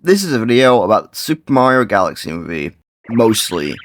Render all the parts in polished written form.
This is a video about the Super Mario Galaxy movie, mostly.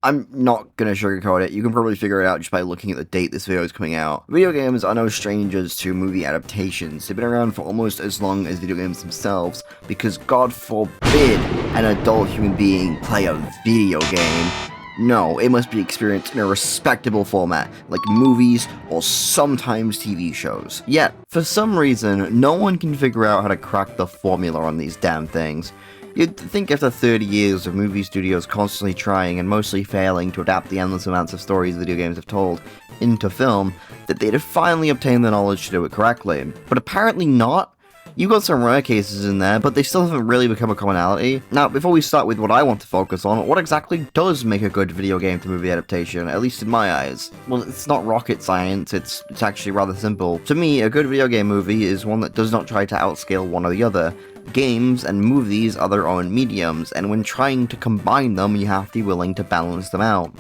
I'm not gonna sugarcoat it, you can probably figure it out just by looking at the date this video is coming out. Video games are no strangers to movie adaptations. They've been around for almost as long as video games themselves, because God forbid an adult human being play a video game. No, it must be experienced in a respectable format, like movies or sometimes TV shows. Yet, for some reason, no one can figure out how to crack the formula on these damn things. You'd think after 30 years of movie studios constantly trying and mostly failing to adapt the endless amounts of stories video games have told into film, that they'd have finally obtained the knowledge to do it correctly. But apparently not. You've got some rare cases in there, but they still haven't really become a commonality. Now, before we start with what I want to focus on, what exactly does make a good video game to movie adaptation, at least in my eyes? Well, it's not rocket science, it's actually rather simple. To me, a good video game movie is one that does not try to outscale one or the other. Games and movies are their own mediums, and when trying to combine them, you have to be willing to balance them out.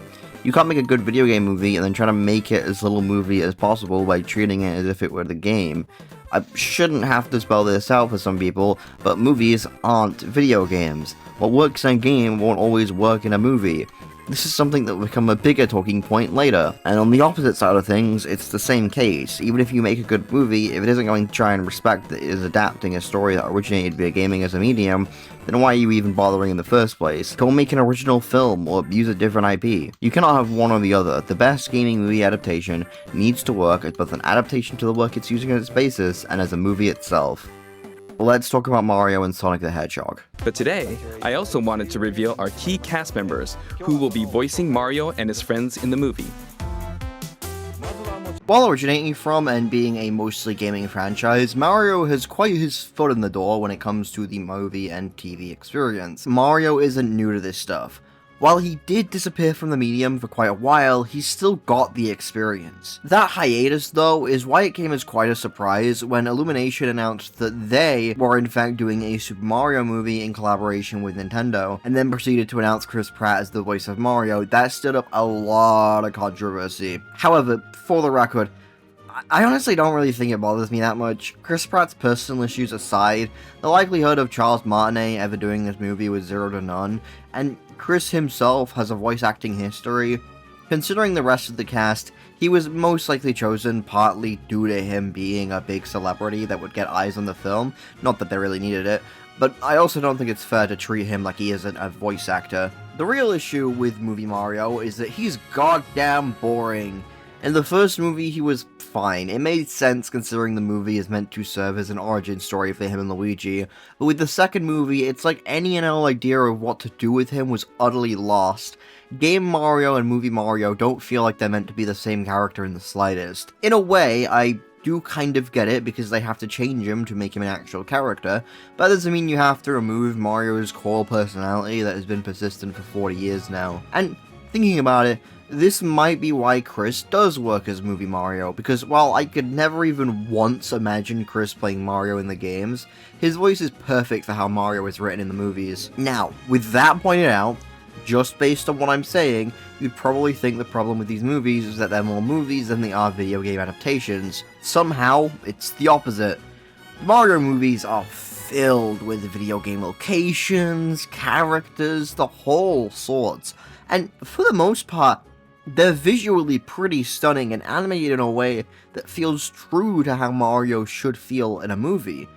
You can't make a good video game movie and then try to make it as little movie as possible by treating it as if it were the game. I shouldn't have to spell this out for some people, but movies aren't video games. What works in a game won't always work in a movie. This is something that will become a bigger talking point later. And on the opposite side of things, it's the same case. Even if you make a good movie, if it isn't going to try and respect that it is adapting a story that originated via gaming as a medium, then why are you even bothering in the first place? Go make an original film or use a different IP. You cannot have one or the other. The best gaming movie adaptation needs to work as both an adaptation to the work it's using as its basis and as a movie itself. Let's talk about Mario and Sonic the Hedgehog. But today, I also wanted to reveal our key cast members who will be voicing Mario and his friends in the movie. While originating from and being a mostly gaming franchise, Mario has quite his foot in the door when it comes to the movie and TV experience. Mario isn't new to this stuff. While he did disappear from the medium for quite a while, he's still got the experience. That hiatus, though, is why it came as quite a surprise when Illumination announced that they were in fact doing a Super Mario movie in collaboration with Nintendo, and then proceeded to announce Chris Pratt as the voice of Mario. That stood up a lot of controversy. However, for the record, I honestly don't really think it bothers me that much. Chris Pratt's personal issues aside, the likelihood of Charles Martinet ever doing this movie was 0 to none, and Chris himself has a voice acting history. Considering the rest of the cast, he was most likely chosen partly due to him being a big celebrity that would get eyes on the film, not that they really needed it, but I also don't think it's fair to treat him like he isn't a voice actor. The real issue with movie Mario is that he's goddamn boring. In the first movie, he was fine. It made sense considering the movie is meant to serve as an origin story for him and Luigi, but with the second movie, it's like any and all idea of what to do with him was utterly lost. Game Mario and movie Mario don't feel like they're meant to be the same character in the slightest. In a way, I do kind of get it because they have to change him to make him an actual character, but that doesn't mean you have to remove Mario's core personality that has been persistent for 40 years now. And thinking about it, this might be why Chris does work as movie Mario, because while I could never even once imagine Chris playing Mario in the games, his voice is perfect for how Mario is written in the movies. Now, with that pointed out, just based on what I'm saying, you'd probably think the problem with these movies is that they're more movies than they are video game adaptations. Somehow, it's the opposite. Mario movies are filled with video game locations, characters, the whole sorts, and for the most part, they're visually pretty stunning and animated in a way that feels true to how Mario should feel in a movie.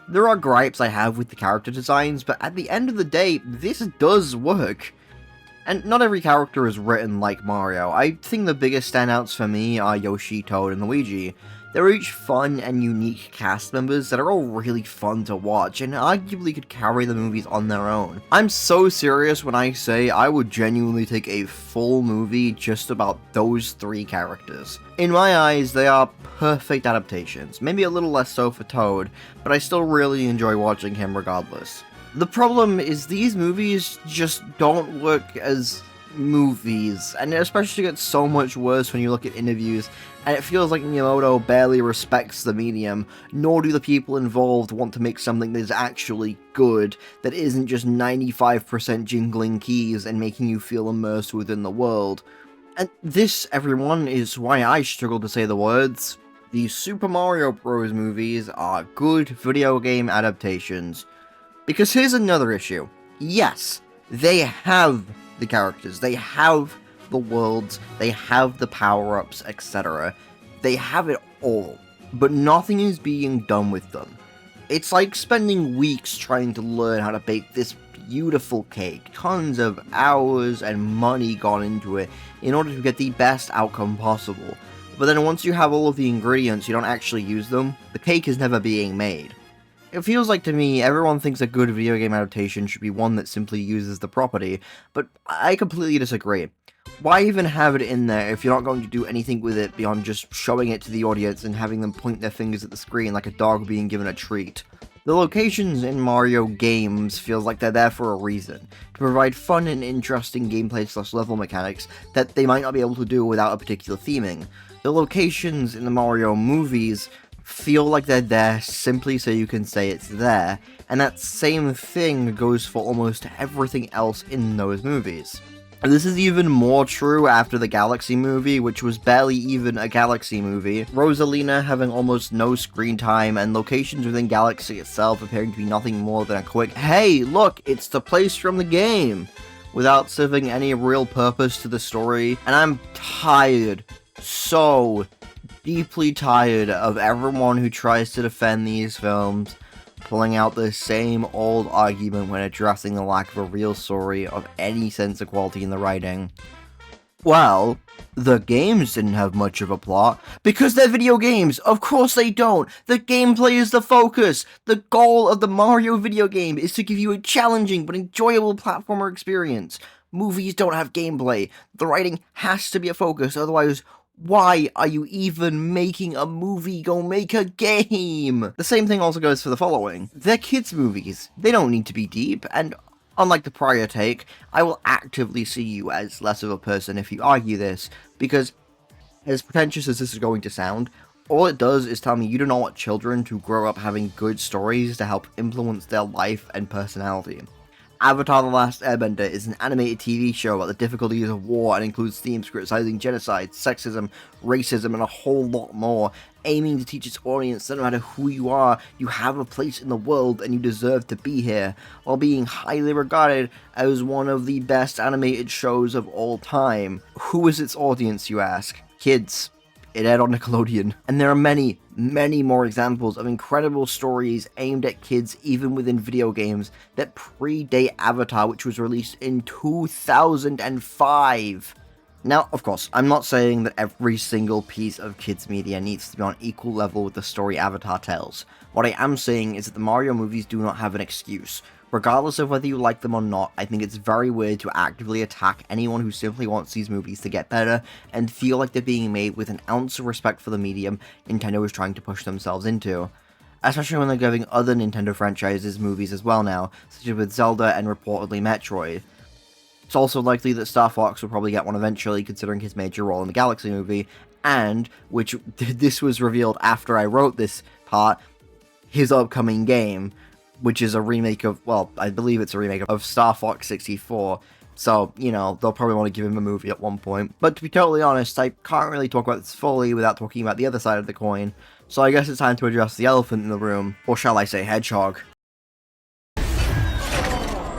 There are gripes I have with the character designs, but at the end of the day, this does work. And not every character is written like Mario. I think the biggest standouts for me are Yoshi, Toad, and Luigi. They're each fun and unique cast members that are all really fun to watch, and arguably could carry the movies on their own. I'm so serious when I say I would genuinely take a full movie just about those three characters. In my eyes, they are perfect adaptations, maybe a little less so for Toad, but I still really enjoy watching him regardless. The problem is these movies just don't work as movies, and it especially gets so much worse when you look at interviews, and it feels like Miyamoto barely respects the medium, nor do the people involved want to make something that is actually good, that isn't just 95% jingling keys and making you feel immersed within the world. And this, everyone, is why I struggle to say the words. The Super Mario Bros. Movies are good video game adaptations. Because here's another issue. Yes, they have the characters, they have the worlds, they have the power-ups, etc. They have it all, but nothing is being done with them. It's like spending weeks trying to learn how to bake this beautiful cake, tons of hours and money gone into it in order to get the best outcome possible. But then once you have all of the ingredients, you don't actually use them, the cake is never being made. It feels like to me, everyone thinks a good video game adaptation should be one that simply uses the property, but I completely disagree. Why even have it in there if you're not going to do anything with it beyond just showing it to the audience and having them point their fingers at the screen like a dog being given a treat? The locations in Mario games feels like they're there for a reason, to provide fun and interesting gameplay/level mechanics that they might not be able to do without a particular theming. The locations in the Mario movies feel like they're there simply so you can say it's there, and that same thing goes for almost everything else in those movies. This is even more true after the Galaxy movie, which was barely even a Galaxy movie, Rosalina having almost no screen time, and locations within Galaxy itself appearing to be nothing more than a quick, "Hey, look, it's the place from the game," without serving any real purpose to the story. And I'm tired, so deeply tired of everyone who tries to defend these films pulling out the same old argument when addressing the lack of a real story of any sense of quality in the writing. Well, the games didn't have much of a plot, because they're video games. Of course they don't. The gameplay is the focus. The goal of the Mario video game is to give you a challenging but enjoyable platformer experience. Movies don't have gameplay. The writing has to be a focus, otherwise why are you even making a movie? Go make a game! The same thing also goes for the following. They're kids' movies. They don't need to be deep, and unlike the prior take, I will actively see you as less of a person if you argue this, because as pretentious as this is going to sound, all it does is tell me you do not want children to grow up having good stories to help influence their life and personality. Avatar: The Last Airbender is an animated TV show about the difficulties of war and includes themes criticizing genocide, sexism, racism, and a whole lot more, aiming to teach its audience that no matter who you are, you have a place in the world and you deserve to be here, while being highly regarded as one of the best animated shows of all time. Who is its audience, you ask? Kids. It aired on Nickelodeon. And there are many, many more examples of incredible stories aimed at kids even within video games that predate Avatar, which was released in 2005. Now, of course, I'm not saying that every single piece of kids media needs to be on equal level with the story Avatar tells. What I am saying is that the Mario movies do not have an excuse. Regardless of whether you like them or not, I think it's very weird to actively attack anyone who simply wants these movies to get better and feel like they're being made with an ounce of respect for the medium Nintendo is trying to push themselves into. Especially when they're giving other Nintendo franchises movies as well now, such as with Zelda and reportedly Metroid. It's also likely that Star Fox will probably get one eventually, considering his major role in the Galaxy movie, and, which this was revealed after I wrote this part, his upcoming game, which is a remake of, well, I believe it's a remake of Star Fox 64, so, you know, they'll probably want to give him a movie at one point. But to be totally honest, I can't really talk about this fully without talking about the other side of the coin, so I guess it's time to address the elephant in the room, or shall I say Hedgehog.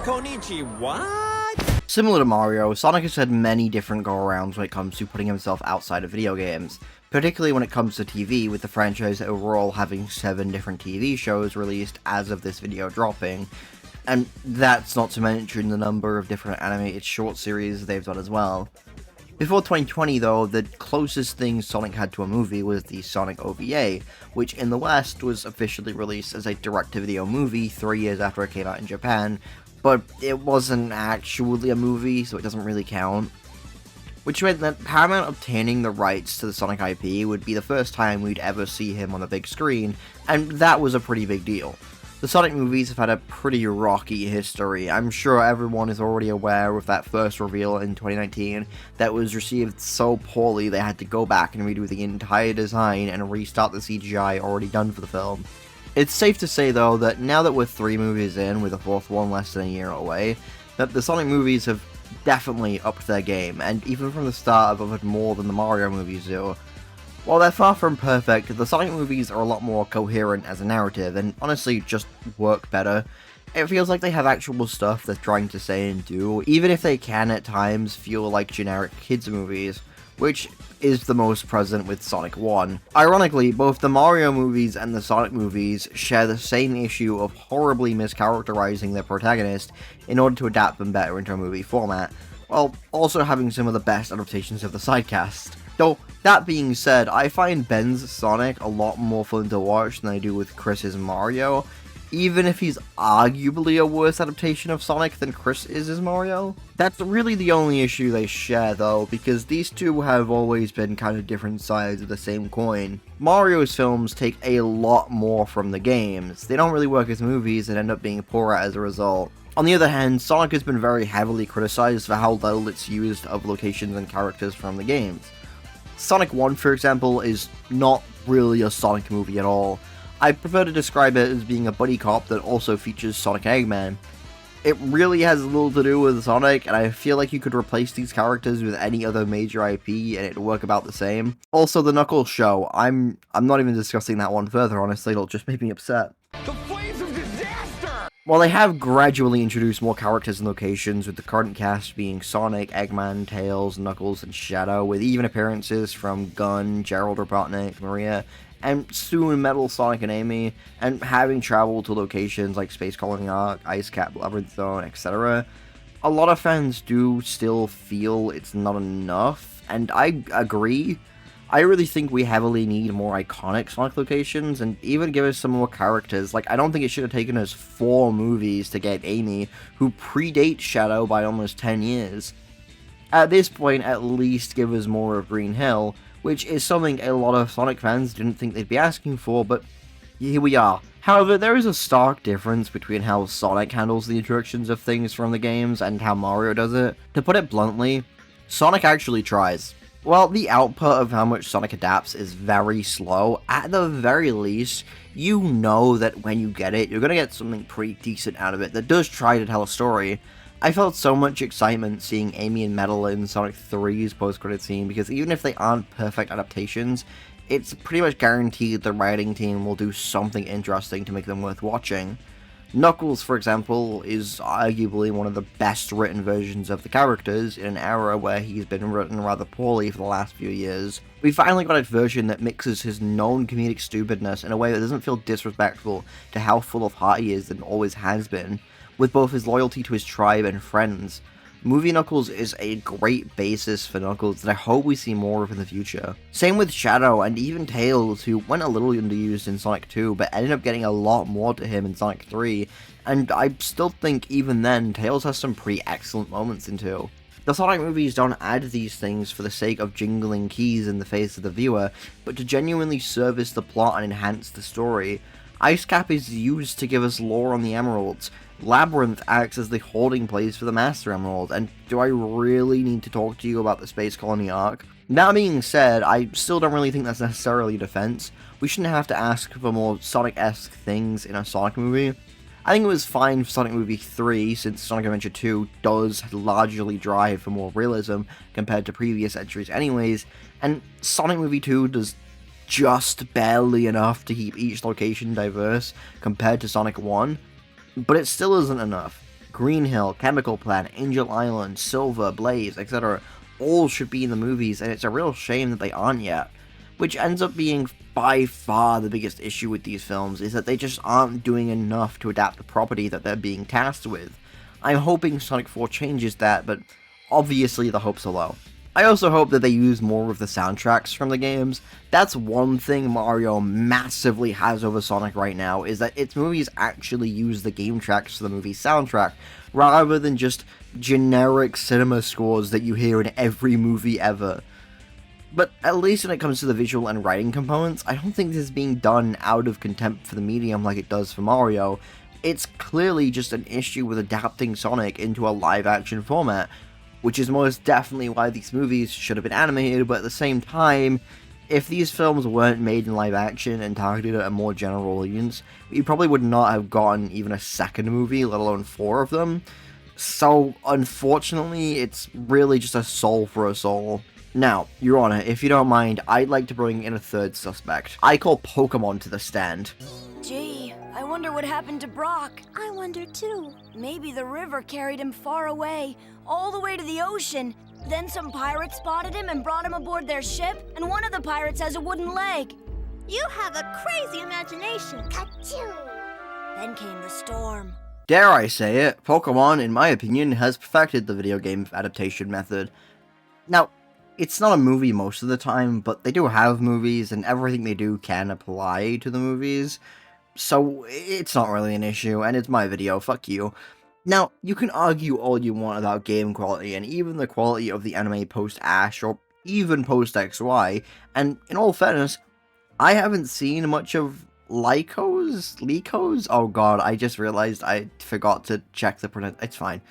Konnichiwa? Similar to Mario, Sonic has had many different go-arounds when it comes to putting himself outside of video games, particularly when it comes to TV, with the franchise overall having 7 different TV shows released as of this video dropping, and that's not to mention the number of different animated short series they've done as well. Before 2020 though, the closest thing Sonic had to a movie was the Sonic OVA, which in the West was officially released as a direct-to-video movie 3 years after it came out in Japan, but it wasn't actually a movie, so it doesn't really count. Which meant that Paramount obtaining the rights to the Sonic IP would be the first time we'd ever see him on the big screen, and that was a pretty big deal. The Sonic movies have had a pretty rocky history. I'm sure everyone is already aware of that first reveal in 2019 that was received so poorly they had to go back and redo the entire design and restart the CGI already done for the film. It's safe to say though that now that we're 3 movies in, with the 4th one less than a year away, that the Sonic movies have definitely upped their game, and even from the start have offered more than the Mario movies do. While they're far from perfect, the Sonic movies are a lot more coherent as a narrative, and honestly just work better. It feels like they have actual stuff they're trying to say and do, even if they can at times feel like generic kids movies, which is the most present with Sonic 1. Ironically, both the Mario movies and the Sonic movies share the same issue of horribly mischaracterizing their protagonist in order to adapt them better into a movie format, while also having some of the best adaptations of the sidecast. Though, that being said, I find Ben's Sonic a lot more fun to watch than I do with Chris's Mario, even if he's arguably a worse adaptation of Sonic than Chris is as Mario. That's really the only issue they share though, because these two have always been kind of different sides of the same coin. Mario's films take a lot more from the games, they don't really work as movies and end up being poorer as a result. On the other hand, Sonic has been very heavily criticized for how little it's used of locations and characters from the games. Sonic 1, for example, is not really a Sonic movie at all. I prefer to describe it as being a buddy cop that also features Sonic Eggman. It really has little to do with Sonic, and I feel like you could replace these characters with any other major IP and it'd work about the same. Also, the Knuckles show, I'm not even discussing that one further, honestly, it'll just make me upset. The flames of disaster! While they have gradually introduced more characters and locations, with the current cast being Sonic, Eggman, Tails, Knuckles, and Shadow, with even appearances from Gun, Gerald Robotnik, Maria, and soon Metal Sonic and Amy, and having traveled to locations like Space Colony Arc, Ice Cap, Labyrinth Zone, etc., a lot of fans do still feel it's not enough, and I agree. I really think we heavily need more iconic Sonic locations, and even give us some more characters. Like, I don't think it should have taken us 4 movies to get Amy, who predates Shadow by almost 10 years. At this point, at least give us more of Green Hill, which is something a lot of Sonic fans didn't think they'd be asking for, but here we are. However, there is a stark difference between how Sonic handles the introductions of things from the games and how Mario does it. To put it bluntly, Sonic actually tries. While the output of how much Sonic adapts is very slow, at the very least, you know that when you get it, you're gonna get something pretty decent out of it that does try to tell a story. I felt so much excitement seeing Amy and Metal in Sonic 3's post-credit scene, because even if they aren't perfect adaptations, it's pretty much guaranteed the writing team will do something interesting to make them worth watching. Knuckles, for example, is arguably one of the best written versions of the characters in an era where he's been written rather poorly for the last few years. We finally got a version that mixes his known comedic stupidness in a way that doesn't feel disrespectful to how full of heart he is and always has been, with both his loyalty to his tribe and friends. Movie Knuckles is a great basis for Knuckles that I hope we see more of in the future. Same with Shadow and even Tails, who went a little underused in Sonic 2, but ended up getting a lot more to him in Sonic 3, and I still think even then, Tails has some pretty excellent moments in 2. The Sonic movies don't add these things for the sake of jingling keys in the face of the viewer, but to genuinely service the plot and enhance the story. Ice Cap is used to give us lore on the Emeralds, Labyrinth acts as the holding place for the Master Emerald, and do I really need to talk to you about the Space Colony arc? That being said, I still don't really think that's necessarily a defense. We shouldn't have to ask for more Sonic-esque things in a Sonic movie. I think it was fine for Sonic Movie 3, since Sonic Adventure 2 does largely drive for more realism compared to previous entries anyways, and Sonic Movie 2 does just barely enough to keep each location diverse compared to Sonic 1, but it still isn't enough. Green Hill, Chemical Plant, Angel Island, Silver, Blaze, etc. all should be in the movies, and it's a real shame that they aren't yet. Which ends up being by far the biggest issue with these films, is that they just aren't doing enough to adapt the property that they're being tasked with. I'm hoping Sonic 4 changes that, but obviously the hopes are low. I also hope that they use more of the soundtracks from the games. That's one thing Mario massively has over Sonic right now, is that its movies actually use the game tracks for the movie soundtrack, rather than just generic cinema scores that you hear in every movie ever. But at least when it comes to the visual and writing components, I don't think this is being done out of contempt for the medium like it does for Mario. It's clearly just an issue with adapting Sonic into a live-action format, which is most definitely why these movies should have been animated, but at the same time, if these films weren't made in live action and targeted at a more general audience, we probably would not have gotten even a second movie, let alone 4 of them. So, unfortunately, it's really just a soul for a soul. Now, Your Honor, if you don't mind, I'd like to bring in a third suspect. I call Pokemon to the stand. Gee, I wonder what happened to Brock. I wonder too. Maybe the river carried him far away, all the way to the ocean. Then some pirates spotted him and brought him aboard their ship, and one of the pirates has a wooden leg. You have a crazy imagination. Achoo! Then came the storm. Dare I say it, Pokemon, in my opinion, has perfected the video game adaptation method. Now, it's not a movie most of the time, but they do have movies, and everything they do can apply to the movies, so it's not really an issue, and it's my video, fuck you. Now, you can argue all you want about game quality, and even the quality of the anime post-Ash, or even post-XY, and in all fairness, I haven't seen much of Lyco's? Oh god, I just realized I forgot to check the pronunciation. It's fine.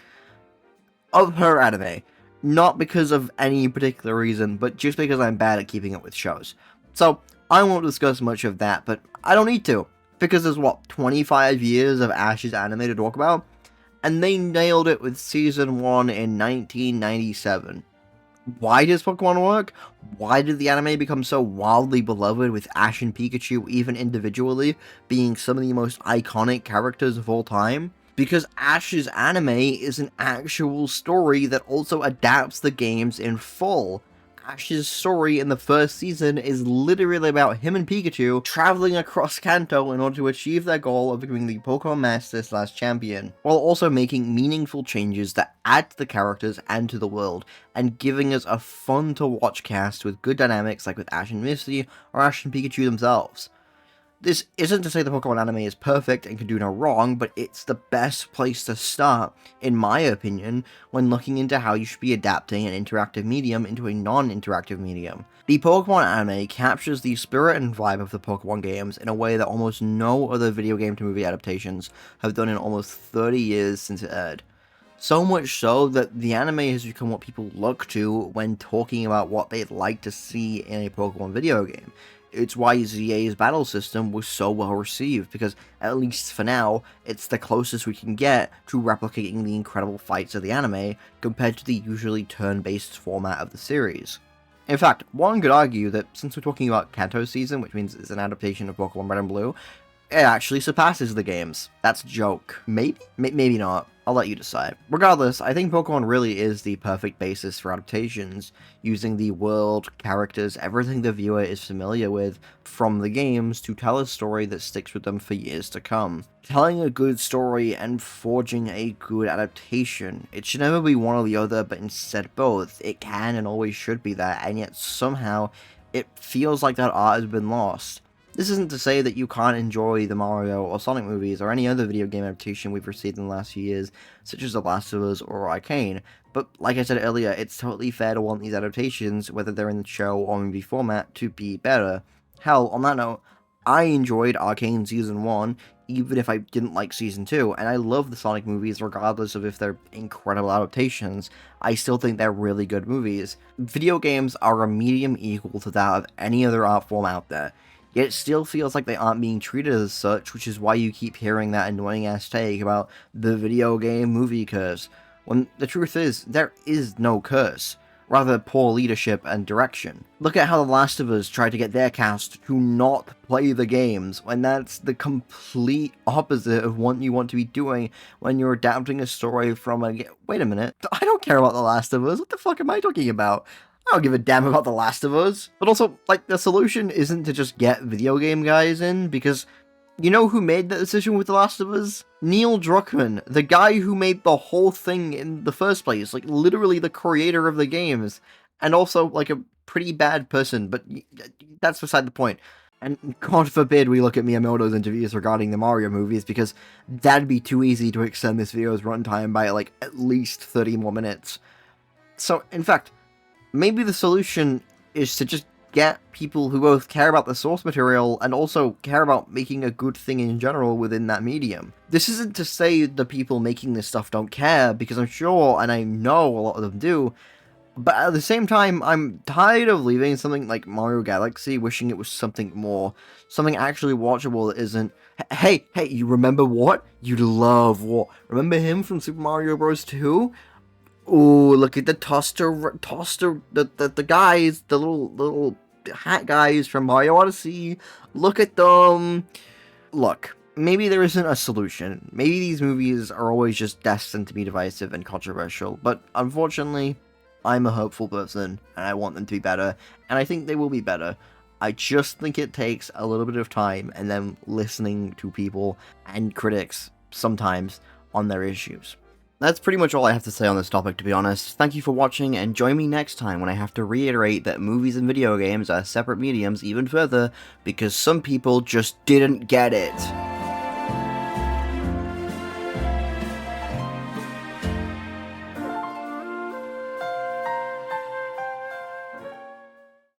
Of her anime. Not because of any particular reason, but just because I'm bad at keeping up with shows. So, I won't discuss much of that, but I don't need to. Because there's, 25 years of Ash's anime to talk about? And they nailed it with Season 1 in 1997. Why does Pokemon work? Why did the anime become so wildly beloved, with Ash and Pikachu, even individually, being some of the most iconic characters of all time? Because Ash's anime is an actual story that also adapts the games in full. Ash's story in the first season is literally about him and Pikachu traveling across Kanto in order to achieve their goal of becoming the Pokemon Master / Champion, while also making meaningful changes that add to the characters and to the world, and giving us a fun to watch cast with good dynamics like with Ash and Misty, or Ash and Pikachu themselves. This isn't to say the Pokemon anime is perfect and can do no wrong, but it's the best place to start, in my opinion, when looking into how you should be adapting an interactive medium into a non-interactive medium. The Pokemon anime captures the spirit and vibe of the Pokemon games in a way that almost no other video game to movie adaptations have done in almost 30 years since it aired. So much so that the anime has become what people look to when talking about what they'd like to see in a Pokemon video game. It's why ZA's battle system was so well received, because, at least for now, it's the closest we can get to replicating the incredible fights of the anime, compared to the usually turn-based format of the series. In fact, one could argue that since we're talking about Kanto Season, which means it's an adaptation of Pokemon Red and Blue, it actually surpasses the games. That's a joke. Maybe? Maybe not. I'll let you decide. Regardless, I think Pokemon really is the perfect basis for adaptations, using the world, characters, everything the viewer is familiar with from the games to tell a story that sticks with them for years to come. Telling a good story and forging a good adaptation. It should never be one or the other, but instead both. It can and always should be that, and yet somehow it feels like that art has been lost. This isn't to say that you can't enjoy the Mario or Sonic movies or any other video game adaptation we've received in the last few years, such as The Last of Us or Arcane, but like I said earlier, it's totally fair to want these adaptations, whether they're in the show or movie format, to be better. Hell, on that note, I enjoyed Arcane Season 1, even if I didn't like Season 2, and I love the Sonic movies regardless of if they're incredible adaptations. I still think they're really good movies. Video games are a medium equal to that of any other art form out there. Yet it still feels like they aren't being treated as such, which is why you keep hearing that annoying-ass take about the video game movie curse, when the truth is, there is no curse, rather poor leadership and direction. Look at how The Last of Us tried to get their cast to not play the games, when that's the complete opposite of what you want to be doing when you're adapting a story from a game. Wait a minute, I don't care about The Last of Us, what the fuck am I talking about? I don't give a damn about The Last of Us. But also, like, the solution isn't to just get video game guys in, because you know who made that decision with The Last of Us? Neil Druckmann, the guy who made the whole thing in the first place, like, literally the creator of the games, and also, like, a pretty bad person, but that's beside the point. And God forbid we look at Miyamoto's interviews regarding the Mario movies, because that'd be too easy to extend this video's runtime by, like, at least 30 more minutes. So, in fact, maybe the solution is to just get people who both care about the source material and also care about making a good thing in general within that medium. This isn't to say the people making this stuff don't care, because I'm sure, and I know a lot of them do, but at the same time, I'm tired of leaving something like Mario Galaxy wishing it was something more, something actually watchable that isn't, hey, you remember what? You'd love what? Remember him from Super Mario Bros. 2? Ooh, look at the toaster, the guys, the little hat guys from Mario Odyssey. Look at them. Look, maybe there isn't a solution. Maybe these movies are always just destined to be divisive and controversial, but unfortunately, I'm a hopeful person, and I want them to be better, and I think they will be better. I just think it takes a little bit of time, and then listening to people and critics, sometimes, on their issues. That's pretty much all I have to say on this topic, to be honest. Thank you for watching, and join me next time when I have to reiterate that movies and video games are separate mediums even further, because some people just didn't get it.